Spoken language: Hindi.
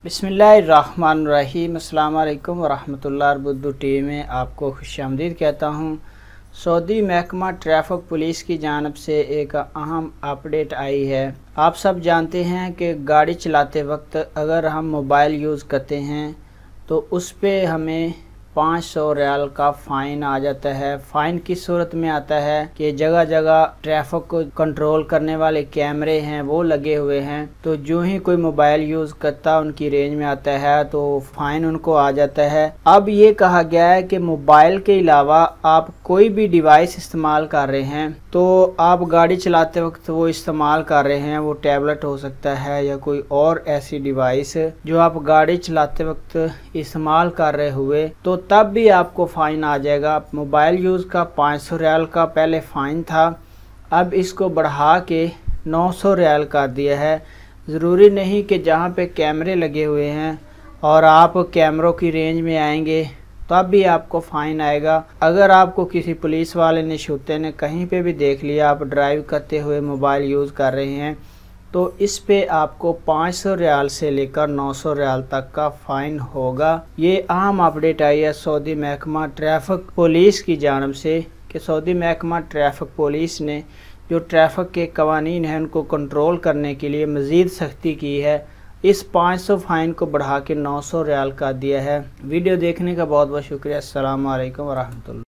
बिस्मिल्लाहिर्रहमानिर्रहीम। अस्सलाम वालेकुम वरहमतुल्लाहि बुद्दू टीवी में आपको खुशामदीद कहता हूँ। सऊदी महकमा ट्रैफिक पुलिस की जानिब से एक अहम अपडेट आई है। आप सब जानते हैं कि गाड़ी चलाते वक्त अगर हम मोबाइल यूज़ करते हैं तो उस पे हमें 500 रियाल का फ़ाइन आ जाता है। फ़ाइन किस सूरत में आता है कि जगह जगह ट्रैफिक को कंट्रोल करने वाले कैमरे हैं वो लगे हुए हैं, तो जो ही कोई मोबाइल यूज़ करता उनकी रेंज में आता है तो फ़ाइन उनको आ जाता है। अब ये कहा गया है कि मोबाइल के अलावा आप कोई भी डिवाइस इस्तेमाल कर रहे हैं, तो आप गाड़ी चलाते वक्त वो इस्तेमाल कर रहे हैं, वो टैबलेट हो सकता है या कोई और ऐसी डिवाइस जो आप गाड़ी चलाते वक्त इस्तेमाल कर रहे हुए, तो तब भी आपको फ़ाइन आ जाएगा। मोबाइल यूज़ का 500 रियाल का पहले फ़ाइन था, अब इसको बढ़ा के 900 रियाल कर दिया है। ज़रूरी नहीं कि जहाँ पे कैमरे लगे हुए हैं और आप कैमरों की रेंज में आएंगे तब भी आपको फ़ाइन आएगा। अगर आपको किसी पुलिस वाले ने शुते ने कहीं पे भी देख लिया आप ड्राइव करते हुए मोबाइल यूज़ कर रहे हैं, तो इस पे आपको 500 रियाल से लेकर 900 रियाल तक का फ़ाइन होगा। ये अहम अपडेट आई है सऊदी महकमा ट्रैफिक पुलिस की जानिब से कि सऊदी महकमा ट्रैफिक पुलिस ने जो ट्रैफिक के कवानीन हैं उनको कंट्रोल करने के लिए मज़ीद सख्ती की है। इस 500 फ़ाइन को बढ़ा के 900 रियाल का दिया है। वीडियो देखने का बहुत बहुत शुक्रिया। अस्सलाम वालेकुम वरहमतुल्लाह।